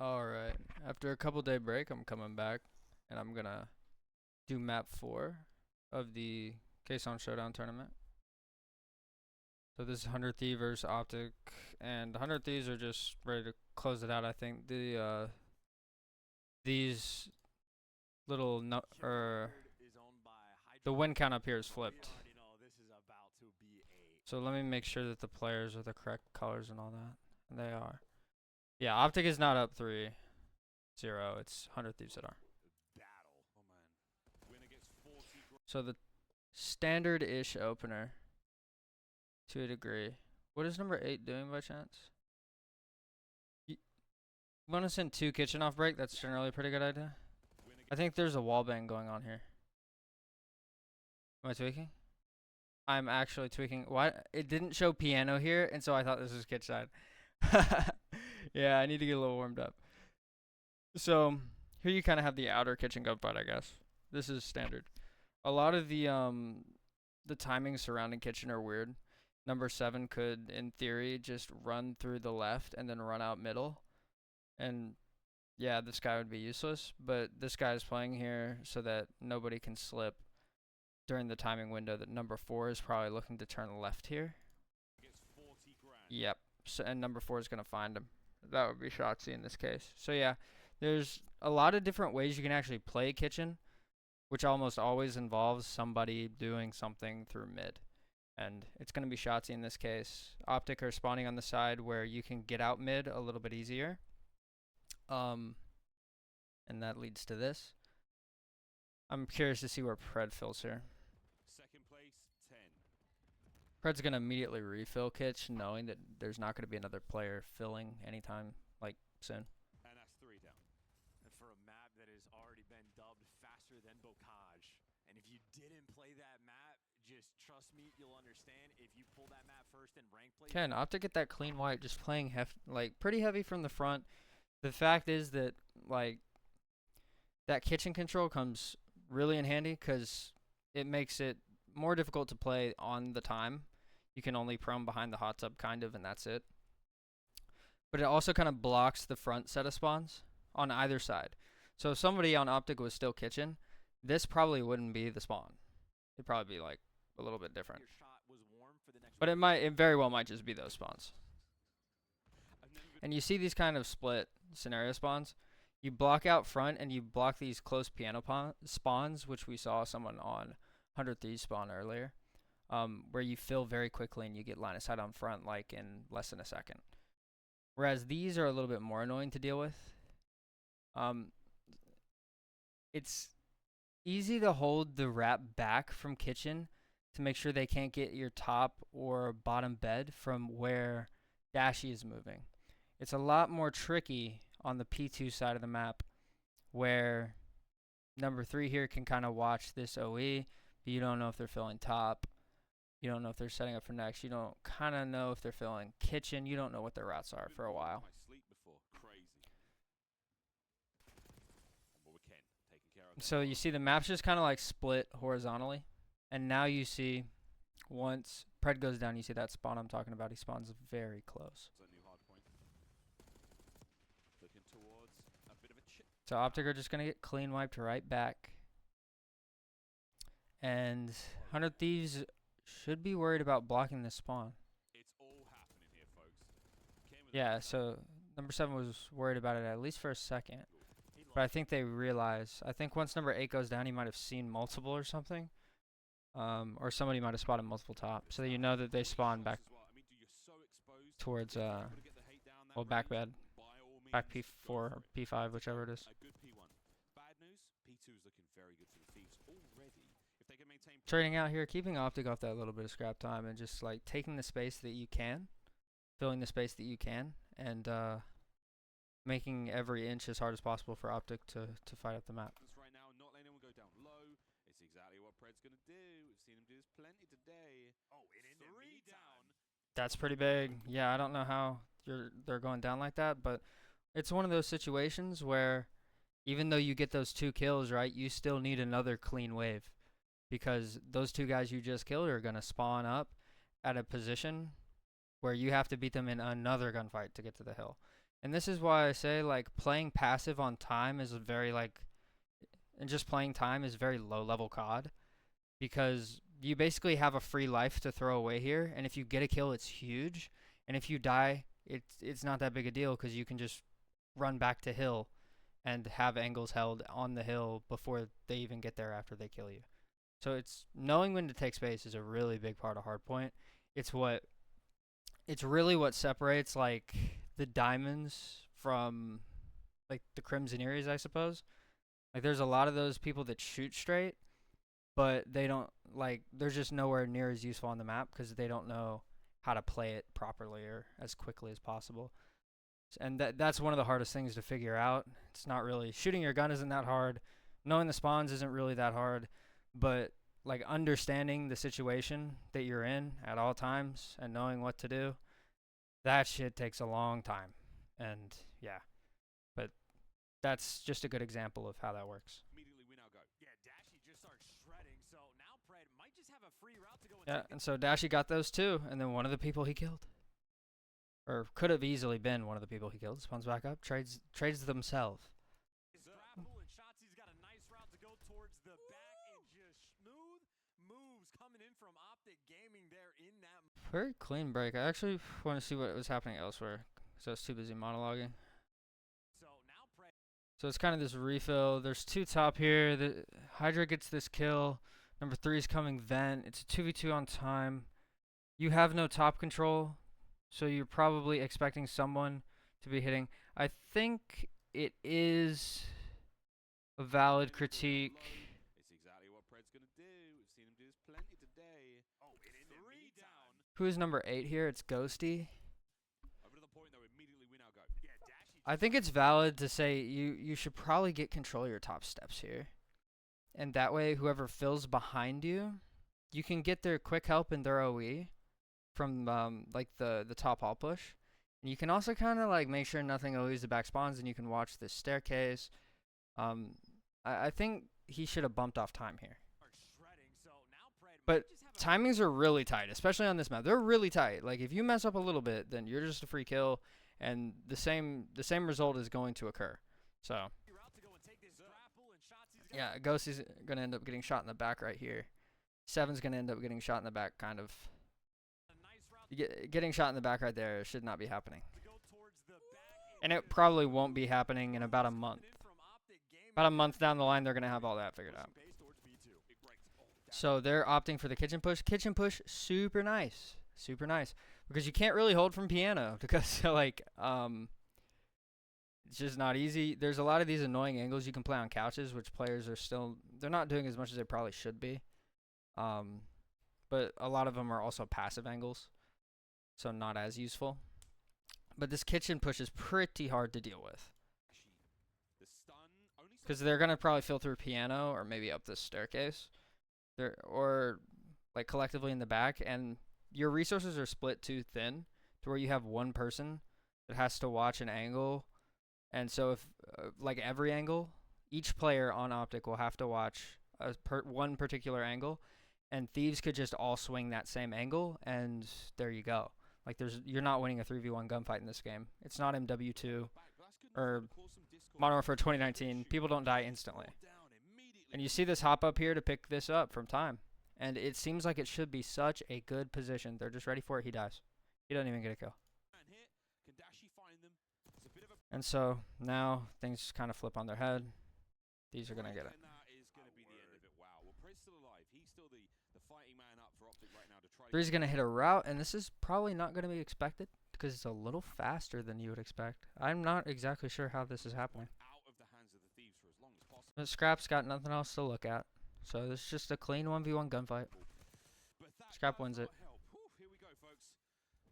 Alright, after a couple day break, I'm coming back, and I'm gonna do map 4 of the Kaysan Showdown tournament. So this is 100 Thieves versus Optic, and 100 Thieves are just ready to close it out, I think. These little, the win count up here is flipped. So let me make sure that the players are the correct colors and all that. And they are. Yeah, Optic is not up 3-0. It's 100 Thieves that are. So the standard-ish opener, to a degree. What is number 8 doing by chance? You want to send 2 kitchen off break? That's generally a pretty good idea. I think there's a wall bang going on here. Am I tweaking? I'm actually tweaking. What? It didn't show piano here, and so I thought this was kitchen side. Yeah, I need to get a little warmed up. So here you kind of have the outer kitchen gunfight, I guess. This is standard. A lot of the timings surrounding kitchen are weird. Number 7 could, in theory, just run through the left and then run out middle. And yeah, this guy would be useless, but this guy is playing here so that nobody can slip during the timing window that number 4 is probably looking to turn left here. Yep. So, and number 4 is going to find him. That would be Shotzi in this case. So yeah, there's a lot of different ways you can actually play kitchen, which almost always involves somebody doing something through mid. And it's going to be Shotzi in this case. Optic are spawning on the side where you can get out mid a little bit easier. And that leads to this. I'm curious to see where Pred fills here. Second place, 10. Pred's going to immediately refill kitch, knowing that there's not going to be another player filling anytime soon. And that's 3 down. And for a map that has already been dubbed faster than Bocage. And if you didn't play that map, just trust me, you'll understand. If you pull that map first and rank play. Can Optic get that clean wipe, just playing pretty heavy from the front. The fact is that that kitchen control comes really in handy because it makes it more difficult to play on the time. You can only prone behind the hot tub kind of, and that's it. But it also kind of blocks the front set of spawns on either side. So if somebody on Optic was still kitchen, this probably wouldn't be the spawn. It'd probably be a little bit different. But it very well might just be those spawns. And you see these kind of split scenario spawns. You block out front and you block these close piano spawns, which we saw someone on 100 Thieves spawn earlier, where you fill very quickly and you get line of sight on front in less than a second. Whereas these are a little bit more annoying to deal with. It's easy to hold the wrap back from kitchen to make sure they can't get your top or bottom bed from where Dashy is moving. It's a lot more tricky on the P2 side of the map, where number 3 here can kind of watch this OE, but you don't know if they're filling top. You don't know if they're setting up for next. You don't kind of know if they're filling kitchen. You don't know what their routes are for a while. So you see the map's just kind of split horizontally. And now you see once Pred goes down, you see that spawn I'm talking about. He spawns very close. So Optic are just going to get clean wiped right back. And 100 Thieves should be worried about blocking this spawn. It's all happening here, folks. Yeah, so number 7 was worried about it at least for a second. But I think they realize, I think once number 8 goes down, he might have seen multiple or something. Or somebody might have spotted multiple top. So that you know that they spawn back towards, back bed. Back P4 or P5, whichever it is. Trading out here, keeping Optic off that little bit of scrap time, and just taking the space that you can, filling the space that you can, and making every inch as hard as possible for Optic to fight up the map. Right now, not letting anyone go down low. It's exactly what Pred's gonna do. We've seen him do this plenty today. Oh, it in 3 down. That's pretty big. Yeah, I don't know how they're going down like that, but it's one of those situations where even though you get those 2 kills, right, you still need another clean wave, because those 2 guys you just killed are going to spawn up at a position where you have to beat them in another gunfight to get to the hill. And this is why I say, like, playing passive on time is a very, like, and just playing time is very low level COD, because you basically have a free life to throw away here, and if you get a kill, it's huge, and if you die, it's not that big a deal because you can just run back to hill and have angles held on the hill before they even get there after they kill you. So it's knowing when to take space is a really big part of hardpoint. It's really what separates like the diamonds from like the Crimsoneers, I suppose. Like there's a lot of those people that shoot straight, but they don't like they're just nowhere near as useful on the map because they don't know how to play it properly or as quickly as possible. And that's one of the hardest things to figure out. It's not really shooting your gun isn't that hard. Knowing the spawns isn't really that hard, but like understanding the situation that you're in at all times and knowing what to do, that shit takes a long time. And yeah, but that's just a good example of how that works. Immediately we now go. Yeah, Dashy just starts shredding. So now Pred might just have a free route to go and Yeah, and so Dashy got those too, and then one of the people he killed, or could have easily been one of the people he killed, spawns back up, trades themselves. grapple and Shotzi's got a nice route to go towards the back and just smooth moves coming in from Optic Gaming there in that. Very clean break. I actually want to see what was happening elsewhere, because I was too busy monologuing. So now Pred. So it's kind of this refill. There's two top here. The Hydra gets this kill. Number 3 is coming vent. It's a 2v2 on time. You have no top control, so you're probably expecting someone to be hitting. I think it is a valid critique. It's exactly what Pred's gonna do. We've seen him do this plenty today. Oh, it in there. 3 down. Who is number 8 here? It's Ghosty. Over to the point though, immediately we now go. Yeah, Dashy. I think it's valid to say you should probably get control of your top steps here. And that way, whoever fills behind you, you can get their quick help and their OE from like the top hall push. And you can also kind of like make sure nothing OEs the back spawns, and you can watch this staircase. I think he should have bumped off time here. Shredding. So now Pred But might just have a timings are really tight, especially on this map. They're really tight. Like if you mess up a little bit, then you're just a free kill, and the same result is going to occur. So free route to go and take this grapple and Shotzi's got yeah, Ghosty's gonna end up getting shot in the back right here. 7's gonna end up getting shot in the back, kind of. a nice route Getting shot in the back right there should not be happening. to go towards the back And it probably won't be happening in about a month. in from Optic Gaming. About a month down the line, they're gonna have all that figured out. Base towards B2. Big breaks. Oh, So they're opting for the kitchen push. Kitchen push, super nice. Super nice. Because you can't really hold from piano because like it's just not easy. There's a lot of these annoying angles you can play on couches, which players are still they're not doing as much as they probably should be. But a lot of them are also passive angles, so not as useful. But this kitchen push is pretty hard to deal with the stun only because they're gonna probably fill through piano or maybe up this staircase, or like collectively in the back, and your resources are split too thin to where you have one person that has to watch an angle, and so if like every angle, each player on Optic will have to watch one particular angle, and thieves could just all swing that same angle, and there you go. Like you're not winning a 3v1 gunfight in this game. It's not MW2 or Modern Warfare 2019. People don't die instantly. And you see this hop up here to pick this up from time. And it seems like it should be such a good position. They're just ready for it. He dies. He doesn't even get a kill. And so now things kind of flip on their head. These are going to get it. And that is going to be the end of it. Wow. Well, Pred's still alive. He's still the fighting man up for Optic right now to try. Three's going to hit a route, and this is probably not going to be expected because it's a little faster than you would expect. I'm not exactly sure how this is happening. Out of the hands of the thieves for as long as possible. But Scrap's got nothing else to look at. So this is just a clean 1v1 gunfight. But that Scrap does wins it. not help. Whew, here we go, folks.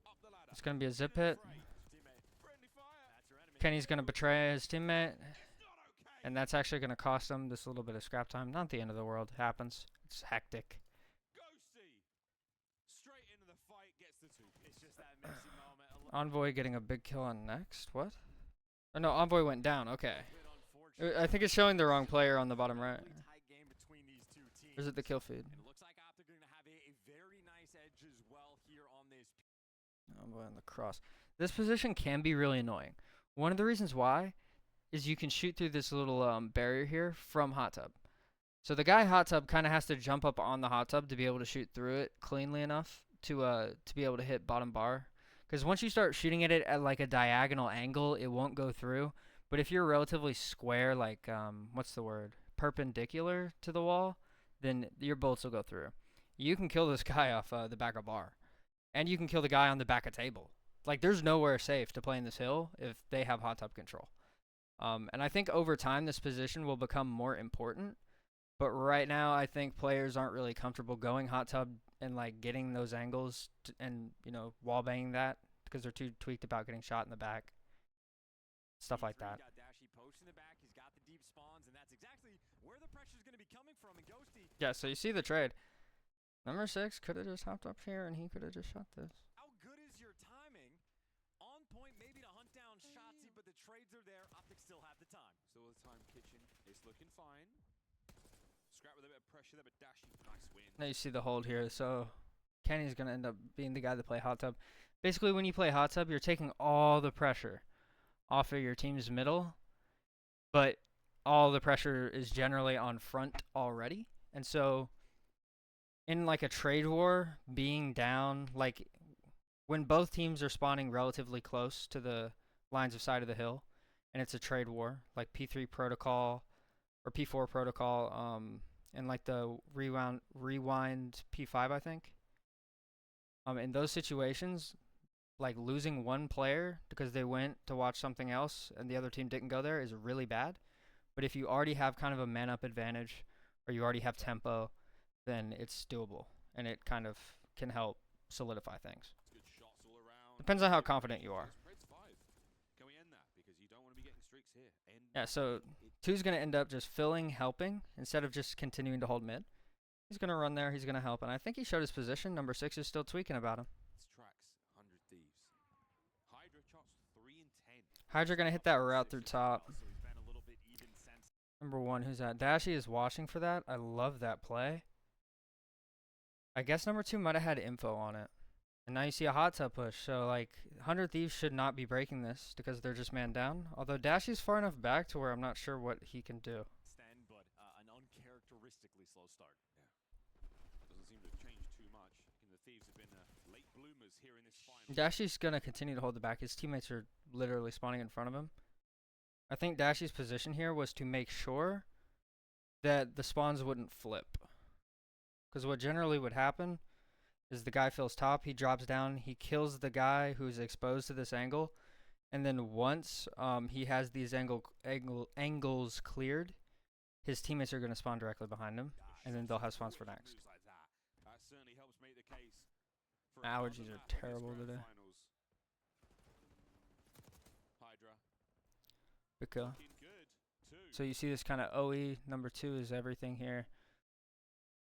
Up the ladder. It's going to be a zip hit. Friendly fire. That's your enemy. Kenny's going to betray his teammate. Not okay. And that's actually going to cost him this little bit of scrap time. Not the end of the world. It happens. It's hectic. Ghosty. Straight into the fight. Gets the 2. It's just that messy moment. A little Envoy getting a big kill on next. What? Oh, no, Envoy went down. Okay. bit unfortunate. I think it's showing the wrong player on the bottom right. Really tight game between these two teams. Or is it the kill feed? And it looks like Optic are going to have a very nice edge as well here on this. Envoy on the cross. This position can be really annoying. One of the reasons why is you can shoot through this little barrier here from hot tub. So the guy hot tub kind of has to jump up on the hot tub to be able to shoot through it cleanly enough to be able to hit bottom bar. Because once you start shooting at it at like a diagonal angle, it won't go through. But if you're relatively square, like what's the word, perpendicular to the wall, then your bullets will go through. You can kill this guy off the back of bar, and you can kill the guy on the back of table. Like there's nowhere safe to play in this hill if they have hot tub control. And I think over time this position will become more important. But right now, I think players aren't really comfortable going hot tub and like getting those angles and wall banging that because they're too tweaked about getting shot in the back, stuff like that. Got Dashy post in the back. He's got the deep spawns, and that's exactly where the pressure's going to be coming from. And Ghosty. Yeah, so you see the trade. Number 6 could have just hopped up here and he could have just shot this. How good is your timing? On point, maybe to hunt down Shotzzy, but the trades are there. Optic still have the time. Still the time, Kitchen. It's looking fine. Scrap with a bit of pressure there, but Dashy, nice win. Now you see the hold here. So Kenny's going to end up being the guy to play hot tub. Basically, when you play hot tub, you're taking all the pressure off of your team's middle, but all the pressure is generally on front already. And so in like a trade war, being down, like when both teams are spawning relatively close to the lines of sight of the hill, and it's a trade war, like P3 protocol or P4 protocol, and like the rewind P5, I think. In those situations, like losing one player because they went to watch something else and the other team didn't go there is really bad. But if you already have kind of a man-up advantage or you already have tempo, then it's doable, and it kind of can help solidify things. Good shots all around. Depends on how confident you are. Can we end that? Because you don't want to be getting streaks here. Yeah, so 2's going to end up just filling, helping, instead of just continuing to hold mid. He's going to run there. He's going to help. And I think he showed his position. Number 6 is still tweaking about him. It's tracks, 100 Thieves. Hydra shots 3 and 10. Hydra going to hit that route through top. So he's been a little bit even since. Number 1, who's that? Dashy is watching for that. I love that play. I guess number 2 might have had info on it. And now you see a hot tub push. So, like, 100 Thieves should not be breaking this because they're just man down. Although Dashy's far enough back to where I'm not sure what he can do. Extend, but an uncharacteristically slow start. Doesn't seem to have changed too much. And the Thieves have been late bloomers here in this final. Dashy's going to continue to hold the back. His teammates are literally spawning in front of him. I think Dashy's position here was to make sure that the spawns wouldn't flip. Because what generally would happen is the guy fills top, he drops down, he kills the guy who's exposed to this angle, and then once he has these angles cleared, his teammates are going to spawn directly behind him, and then they'll have spawns for next. That certainly helps make the case. Allergies are terrible today. Hydra. Because Looking good, too. so you see this kind of OE. Number 2 is everything here.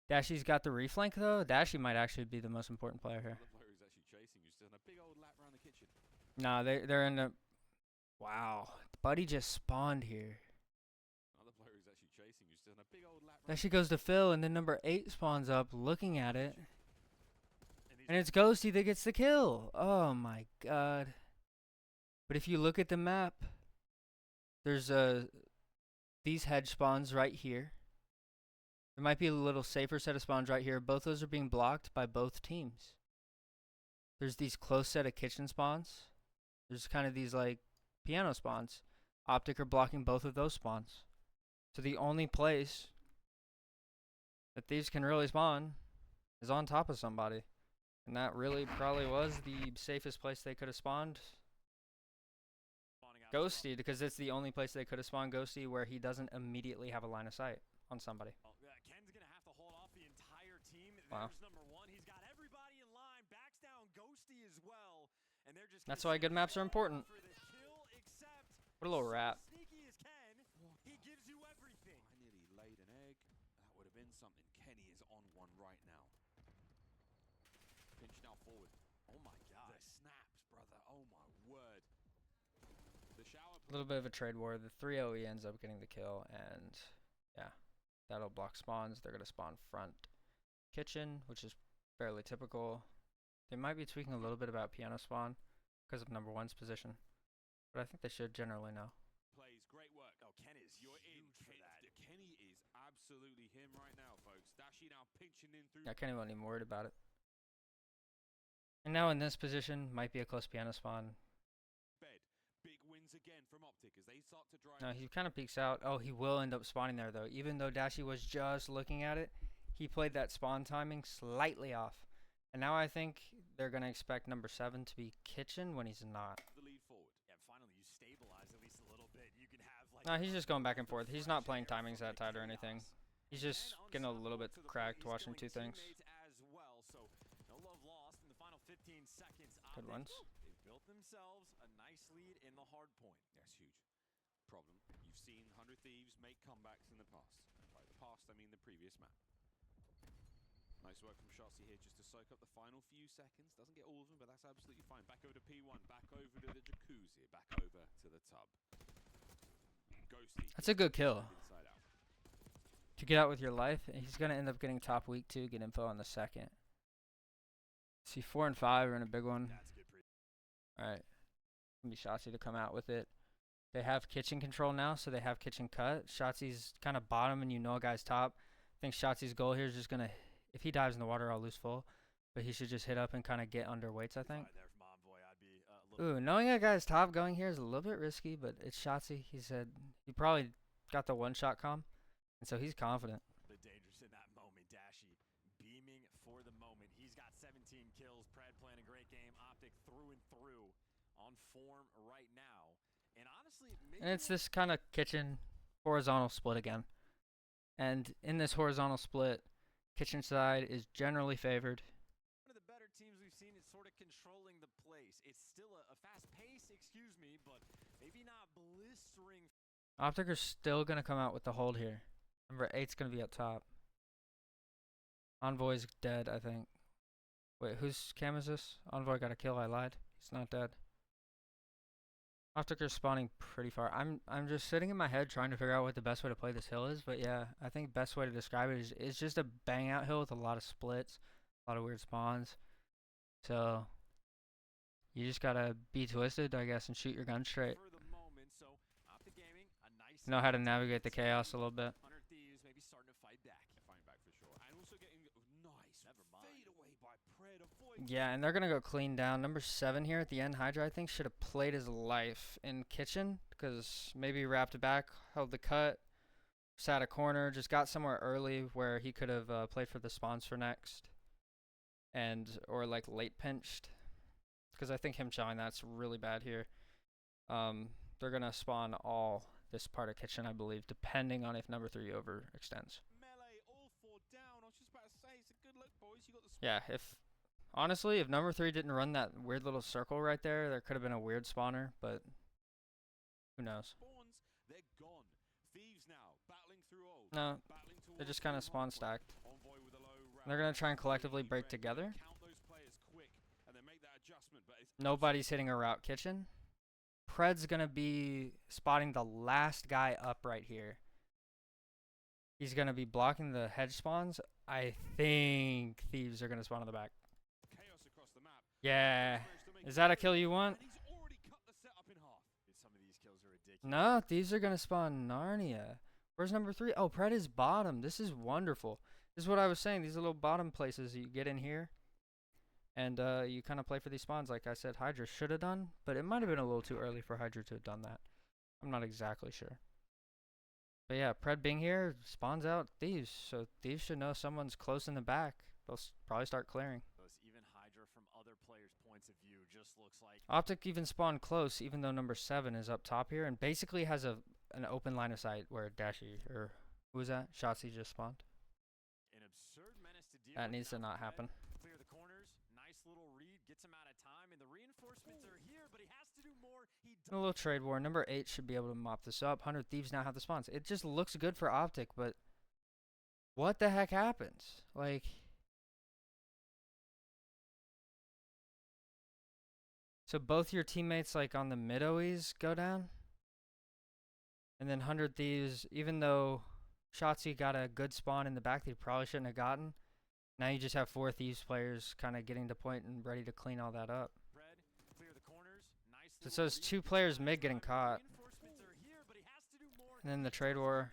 Dashy's got the reflank though. Dashy might actually be the most important player here. Another player who's actually chasing you, still in a big old lap around the kitchen. Nah, they're in the. Wow, Buddy just spawned here. Another player who's actually chasing you, still in a big old lap. Dashy goes to Phil, and then number 8 spawns up, looking at it, and it's Ghosty that gets the kill. Oh my god! But if you look at the map, there's these hedge spawns right here. There might be a little safer set of spawns right here. Both those are being blocked by both teams. There's these close set of kitchen spawns. There's kind of these like piano spawns. Optic are blocking both of those spawns. So the only place that these can really spawn is on top of somebody. And that really probably was the safest place they could have spawned Ghosty, because it's the only place they could have spawned Ghosty where he doesn't immediately have a line of sight on somebody. Ken's going to have to hold off the entire team. Wow. There's number 1. He's got everybody in line. Backs down Ghosty as well. And they're just That's why good maps are important. for the kill, except What a little rat. sneaky as Ken. He gives you everything. I nearly laid an egg. That would have been something. Kenny is on one right now. Pinch now forward. Oh my god. The snaps, brother. Oh my word. The shower. A little bit of a trade war. The 3 OE ends up getting the kill, and yeah, that'll block spawns. They're going to spawn front kitchen, which is fairly typical. They might be tweaking a little bit about piano spawn because of number 1's position. but I think they should generally know. Plays great work. Oh, Ken is You're in. huge for that. Kenny is absolutely him right now, folks. Dashi now pinching in through. I can't even even worried about it. And now in this position, might be a close piano spawn. Bed. Big wins again from Optic as they start to drive. No, he kind of peeks out. Oh, he will end up spawning there, though. Even though Dashi was just looking at it, he played that spawn timing slightly off. And now I think they're going to expect number 7 to be Kitchen when he's not. The lead forward. Yeah, finally you stabilize at least a little bit. You can have like. No, he's just going back and forth. He's not playing timings that tight or anything. He's just getting a little bit cracked watching two things. As well, so no love lost in the final 15 seconds. Good ones. They've built themselves a nice lead in the hard point. That's huge. Problem. You've seen 100 Thieves make comebacks in the past. By the past, I mean the previous map. Nice work from Shotzi here just to soak up the final few seconds. Doesn't get all of them, but that's absolutely fine. Back over to P1, back over to the jacuzzi, back over to the tub. Ghosty. That's a good kill. Inside out. To get out with your life, and he's going to end up getting top week 2, get info on the second. See, 4 and 5 are in a big one. That's good. Alright. Gonna be Shotzi to come out with it. They have kitchen control now, so they have kitchen cut. Shotzi's kind of bottom, and you know a guy's top. I think Shotzi's goal here is just going to, if he dives in the water, I'll lose full. But he should just hit up and kind of get under weights, I think. There from Envoy, I'd be a little Ooh, knowing a guy's top going here is a little bit risky, but it's Shotzi. He said he probably got the one-shot comm, and so he's confident. bit dangerous in that moment. Dashi beaming for the moment. He's got 17 kills. Pred playing a great game. Optic through and through on form right now. And honestly, And it's this kind of kitchen horizontal split again. And in this horizontal split, kitchen side is generally favored. one of the better teams we've seen is sort of controlling the place. It's still a fast pace, excuse me, but maybe not blistering. Optic are still going to come out with the hold here. Number 8's going to be up top. Envoy's dead, I think. Wait, whose cam is this? Envoy got a kill, I lied. He's not dead. Optic are spawning pretty far. I'm just sitting in my head trying to figure out what the best way to play this hill is, but yeah, I think best way to describe it is it's just a bang out hill with a lot of splits, a lot of weird spawns. So you just gotta be twisted, I guess, and shoot your gun straight. For the moment, so Optic Gaming, a nice Know how to navigate the chaos a little bit. 100 Thieves maybe starting to fight back. Fighting back for sure. And also getting nice Never mind. fade away by Pred. Avoid. Yeah, and they're gonna go clean down. Number 7 here at the end, Hydra, I think, should have played his life in kitchen, because maybe wrapped it back, held the cut, sat a corner, just got somewhere early where he could have played for the spawns for next, and or like late pinched, because I think him showing that's really bad here. They're gonna spawn all this part of kitchen, I believe, depending on if number 3 overextends. Melee, all 4 down. I was just about to say, it's a good look, boys. You got the Yeah, honestly, if number 3 didn't run that weird little circle right there could have been a weird spawner, but who knows? spawns. They're gone. Thieves now battling through old. No, Battling they're towards just kind of the spawn hardpoint. stacked. Envoy with a low round. They're going to try and Really collectively break red. together. Count those players quick and then make that adjustment, but it's Nobody's hitting a route kitchen. Pred's going to be spotting the last guy up right here. He's going to be blocking the hedge spawns. I think Thieves are going to spawn on the back. chaos across the map. Yeah. Managed to make Is it that a through, kill you want? and he's already cut the setup in half. Some of these kills are ridiculous. No, Thieves are going to spawn Narnia. Where's number 3? Oh, Pred is bottom. This is wonderful. This is what I was saying. These are little bottom places you get in here. And you kind of play for these spawns, like I said Hydra should have done. But it might have been a little too early for Hydra to have done that. I'm not exactly sure. But yeah, Pred being here spawns out Thieves. So Thieves should know someone's close in the back. They'll probably start clearing. Even Hydra from other players' points of view just looks like Optic even spawned close, even though number 7 is up top here. And basically has an open line of sight where Dashi, or who was that? Shotzi just spawned. an absurd menace to deal That with. needs to Now not Pred happen. Clear the corners. Nice little read. Gets him out of time. And the reinforcements are here, but he has to do more. He A little trade war. Number 8 should be able to mop this up. 100 Thieves now have the spawns. It just looks good for Optic, but what the heck happens? Like, so both your teammates like on the mid OEs go down, and then 100 Thieves, even though Shotzi got a good spawn in the back that he probably shouldn't have gotten, now you just have 4 Thieves players kind of getting to point and ready to clean all that up. Pred, clear the corners. Nice So it says 2 players mid getting caught. And then the trade war.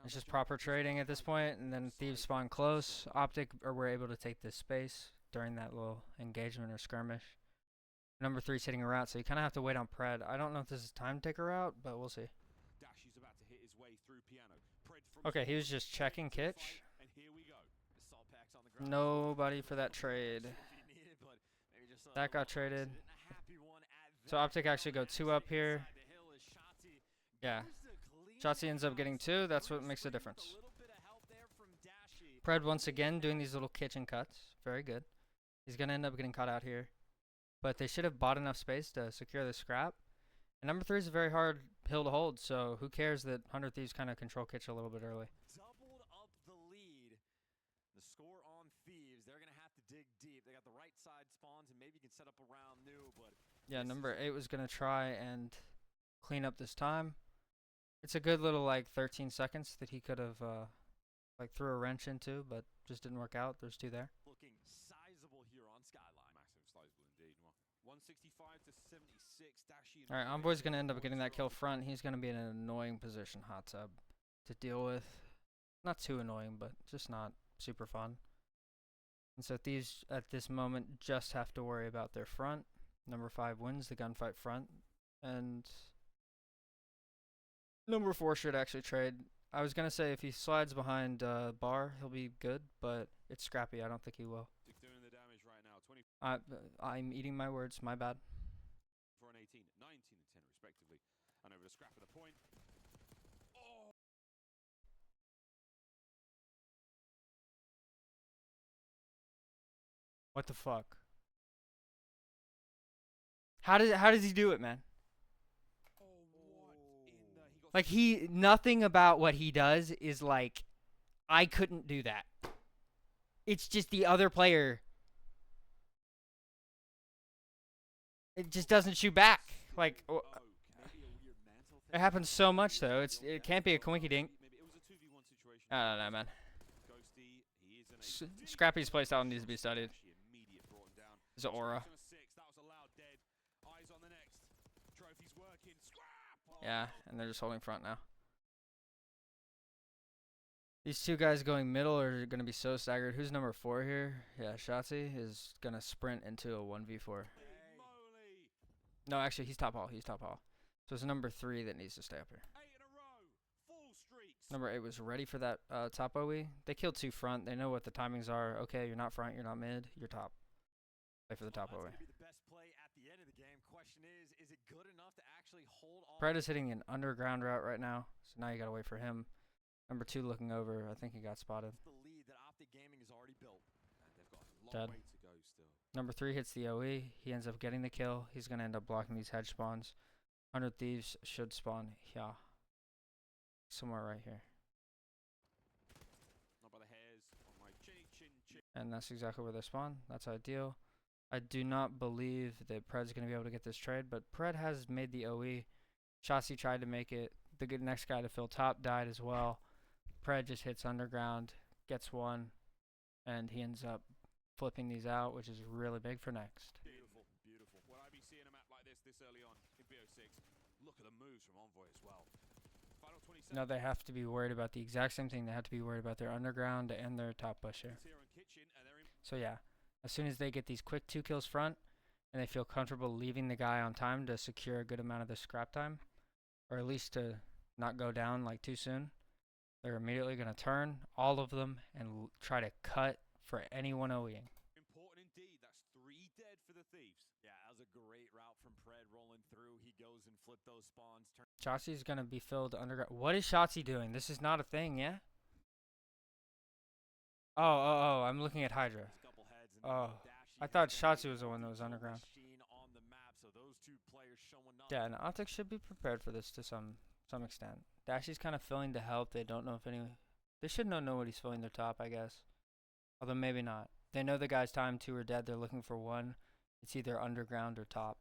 It's just proper trading at this point, and then thieves spawn close. Optic were able to take this space during that little engagement or skirmish. Number 3's hitting a route, so you kind of have to wait on Pred. I don't know if this is time to take a route, but we'll see. Okay, he was just checking Kitch. Nobody for that trade. That got traded. So Optic actually go 2 up here. Yeah. Shotzi ends up getting 2. That's what makes the difference. Pred once again doing these little kitchen cuts. Very good. He's going to end up getting caught out here. But they should have bought enough space to secure the scrap. And number 3 is a very hard hill to hold, so who cares that 100 Thieves kind of control Kitch a little bit early. Doubled up the lead. The score on Thieves. They're going to have to dig deep. They got the right side spawns, and maybe you can set up a round new. But yeah, number 8 was going to try and clean up this time. It's a good little, like, 13 seconds that he could have, like, threw a wrench into, but just didn't work out. There's 2 there. Looking sizable here on Skyline. Massive, sizable indeed. 165 to 76. Dashy. All right, Envoy's going to end up getting that kill front. He's going to be in an annoying position, hot tub, to deal with. Not too annoying, but just not super fun. And so Thieves, at this moment, just have to worry about their front. Number 5 wins the gunfight front. And number 4 should actually trade. I was going to say if he slides behind bar, he'll be good, but it's scrappy. I don't think he will. Doing the damage right now. I'm eating my words. My bad. For an 18, 19 and 10 respectively. And over to scrap at the point. Oh! What the fuck? How does he do it, man? Like, nothing about what he does is like, I couldn't do that. It's just the other player. It just doesn't shoot back. Like, it happens so much, though. It can't be a coinky dink. I don't know, man. Scrappy's playstyle needs to be studied. His aura. Yeah, and they're just holding front now. These 2 guys going middle are going to be so staggered. Who's number 4 here? Yeah, Shotzi is going to sprint into a 1v4. No, actually, he's top hall. He's top hall. So it's number 3 that needs to stay up here. Number 8 was ready for that top OE. They killed 2 front. They know what the timings are. Okay, you're not front, you're not mid, you're top. Play for the top OE. Pred is hitting an underground route right now, so now you gotta wait for him. Number 2 looking over. I think he got spotted. Dead. Number 3 hits the OE. He ends up getting the kill. He's gonna end up blocking these hedge spawns. 100 Thieves should spawn here. Somewhere right here. And that's exactly where they spawn. That's ideal. I do not believe that Pred's going to be able to get this trade, but Pred has made the OE. Shotzi tried to make it. The good next guy to fill top died as well. Pred just hits underground, gets 1, and he ends up flipping these out, which is really big for next. Beautiful, beautiful. Would I be seeing a map like this early on in BO6? Look at the moves from Envoy as well. Final 27. No, they have to be worried about the exact same thing. They have to be worried about their underground and their top push here. So yeah. As soon as they get these quick 2 kills front, and they feel comfortable leaving the guy on time to secure a good amount of the scrap time, or at least to not go down like too soon, they're immediately going to turn, all of them, and try to cut for anyone OEing. Important indeed. That's 3 dead for the Thieves. Yeah, that was a great route from Pred rolling through. He goes and flipped those spawns. Shotzi's going to be filled underground. What is Shotzi doing? This is not a thing, yeah? Oh, I'm looking at Hydra. Oh, I thought Shotzi was the one that was underground. Yeah, and Optic should be prepared for this to some extent. Dashy's kind of filling to help. They don't know if they should know what he's filling their top, I guess. Although maybe not. They know the guy's time 2 are dead. They're looking for 1. It's either underground or top.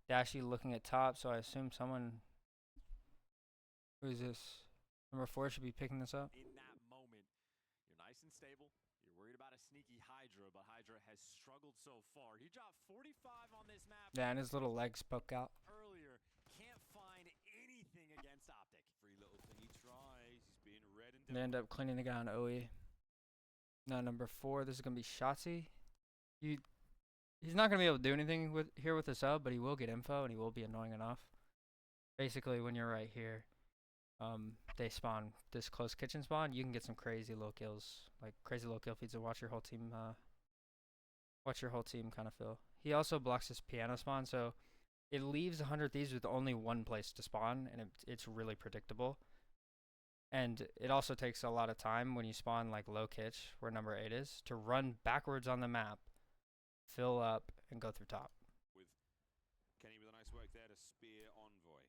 Dashy looking at top, so I assume someone. Who is this? Number 4 should be picking this up. In that moment, you're nice and stable. You're worried about a sneaky Hydra, but Hydra Hydra has struggled so far. He dropped 45 on this map. Yeah, and his little legs poke out. Earlier, can't find anything against Optic. Every little thing he tries, he's being red and They end up cleaning the guy on OE. Now number 4, this is gonna be Shotzi. He's not gonna be able to do anything with the sub, but he will get info and he will be annoying enough. Basically, when you're right here, they spawn this close kitchen spawn. You can get some crazy low kills, like crazy low kill feeds, and watch your whole team kind of fill. He also blocks his piano spawn, so it leaves 100 Thieves with only one place to spawn, and it's really predictable. And it also takes a lot of time when you spawn like low kitch, where number 8 is, to run backwards on the map, fill up, and go through top. with Kenny with a nice work there to spear Envoy.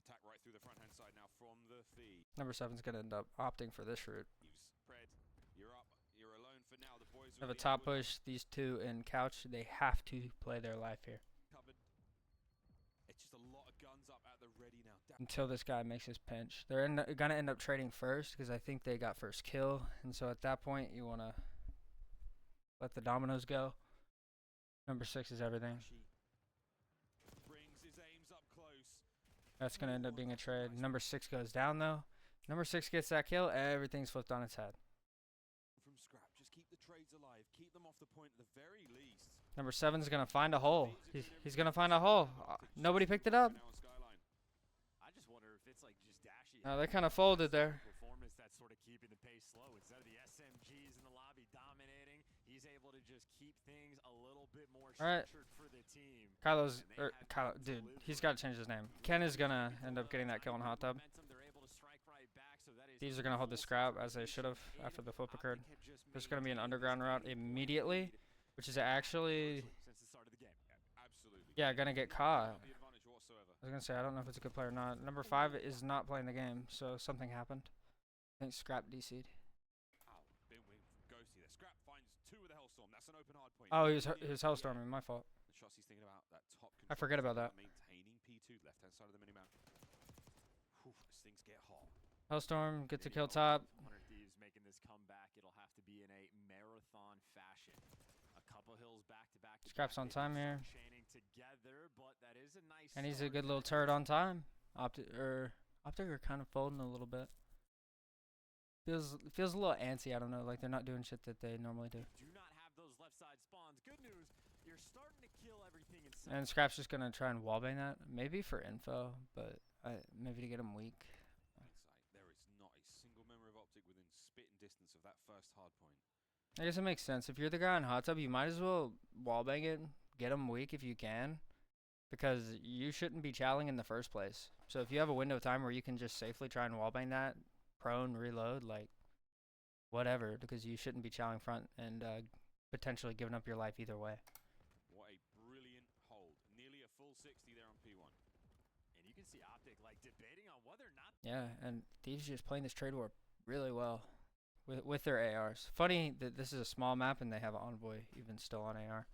Attack right through the front hand side now from the feed. Number 7's gonna end up opting for this route. Pred, you're up. You're alone for now. The boys Have are a top push. These two in couch. They have to play their life here covered. It's just a lot of guns up at the ready now. until this guy makes his pinch. They're gonna end up trading first because I think they got first kill, and so at that point you wanna let the dominoes go. Number 6 is everything. Brings his aims up close. That's gonna end up being a trade. Number 6 goes down though. Number 6 gets that kill. Everything's flipped on its head. From scrap, just keep the trades alive. Keep them off the point at the very least. Number 7's gonna find a hole. He's gonna find a hole. Nobody picked it up. Now on Skyline. I just wonder if it's like just Dashy. No, they kind of folded there. Performance that's sort of keeping the pace slow. Instead of the SMGs in the lobby dominating, he's able to just keep things a little bit more Alright. structured for the team. Dude, he's got to change his name. Ken is gonna end up getting that kill in hot tub. Thieves are gonna hold the scrap as they should have after the flip occurred. There's gonna be an underground route immediately, which is actually, yeah, gonna get caught. Not the advantage whatsoever. I was gonna say, I don't know if it's a good player or not. Number 5 is not playing the game, so something happened. I think Scrap DC'd. Ow, been wing from Ghosty there. Scrap finds 2 with the Hellstorm. That's an open hard point. Oh, he was Hellstorming, my fault. And Shossi's thinking about that top I forget control, about that. Maintaining P2, left hand side of the minimap. Whew, as things get hot. Hellstorm gets to kill top. 100 Thieves making this comeback. It'll have to be in a marathon fashion. A couple hills back to back. Scrap's on time here. Chaining together, but that is a nice And he's a start. good little turret on time. Optic are kind of folding a little bit. Feels a little antsy. I don't know, like they're not doing shit that they normally do. Do not have those left side spawns. Good news, you're starting to kill everything in sight. And Scrap's just gonna try and wallbang that, maybe for info, but maybe to get him weak. Hindsight, there is not a single member of Optic within spitting distance of that first hard point. I guess it makes sense. If you're the guy on hot tub, you might as well wallbang it, get him weak if you can, because you shouldn't be challenging in the first place. So if you have a window of time where you can just safely try and wallbang that, prone, reload, like whatever, because you shouldn't be challenging front and potentially giving up your life either way. What a brilliant hold. Nearly a full 60 there on P1. And you can see Optic like debating on whether or not. Yeah, and Thieves just playing this trade war really well with their ARs. Funny that this is a small map and they have Envoy even still on AR.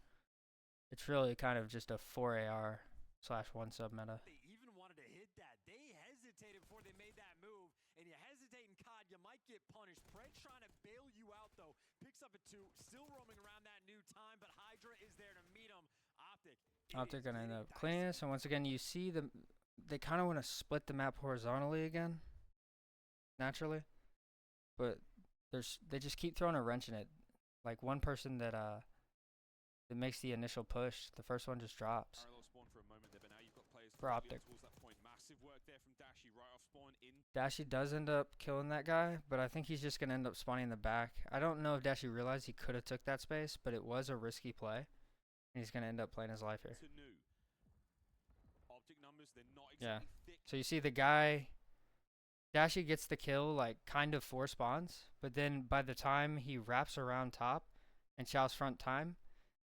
It's really kind of just a 4 AR / 1 sub meta. They even wanted to hit that. They hesitated before they made that move. And you hesitate in COD, you might get punished. Pred trying to bail you out, though. Picks up a 2, still roaming around that new time, but Hydra is there to meet him. Optic gonna end up cleaning this, and once again, you see they kind of want to split the map horizontally again, naturally, but they just keep throwing a wrench in it. Like one person that makes the initial push, the first one just drops. Parallel spawn for a moment there, but now you've got players For closely Optic. up towards that point. Massive work there from Dashy right off spawn in. Dashy does end up killing that guy, but I think he's just gonna end up spawning in the back. I don't know if Dashy realized he could have took that space, but it was a risky play, and he's gonna end up playing his life here. To new. Optic numbers, they're not Yeah. exactly thick. So you see the guy, Dashy gets the kill like kind of 4 spawns, but then by the time he wraps around top and chows front time,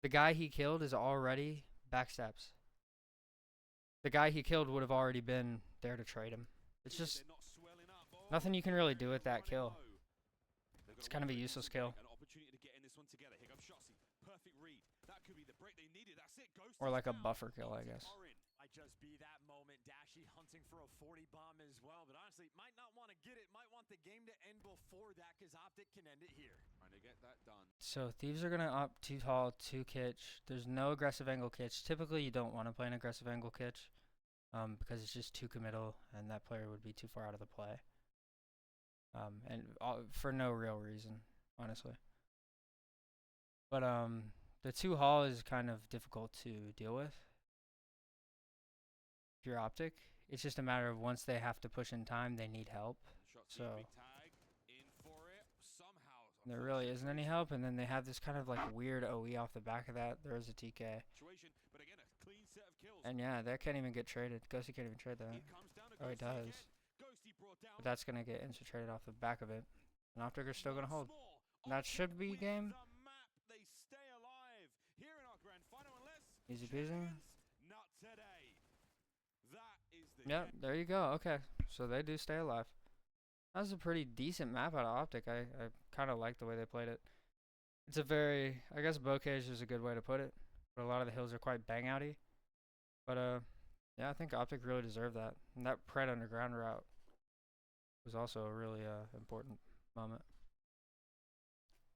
the guy he killed is already backsteps. The guy he killed would have already been there to trade him. It's just They're not swelling up. Oh, nothing you can really do with that running kill. low. They've got It's kind of a win useless to kill. make, An opportunity to get in this one together. Here comes Shotzi. Perfect read. That could be the break they needed. That's it. Ghost Or is like a down. buffer kill, I Optic guess. are in. Might just be that moment. Dashy hunting forcing for a 40 bomb as well, but honestly, might not want to get it. Might want the game to end before that because Optic can end it here. Trying to get that done. So Thieves are gonna opt 2 tall, 2 kitch. There's no aggressive angle kitch. Typically, you don't want to play an aggressive angle kitch, because it's just too committal, and that player would be too far out of the play. For no real reason, honestly. But the 2 Hall is kind of difficult to deal with. If you're Optic, it's just a matter of once they have to push in time, they need help. Shots So big tag in for it somehow. there really isn't any help, and then they have this kind of like weird OE off the back of that. There is a TK. Situation, but again, a clean set of kills. And yeah, that can't even get traded. Ghosty can't even trade that. It comes down to Oh, he Ghosty again. does. Ghosty brought down. But that's going to get insta-traded off the back of it. And Optic are still going to hold. Once more, And that Optic should be wins game. the map. They stay alive here in our grand final, unless Easy peasy. Champions, not today. That is the Yep, game. there you go. Okay, so they do stay alive. That was a pretty decent map out of Optic. I kind of like the way they played it. It's a very, I guess bocage is a good way to put it. But a lot of the hills are quite bang outy. But yeah, I think Optic really deserved that. And that Pred underground route was also a really important moment.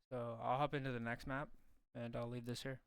So I'll hop into the next map, and I'll leave this here.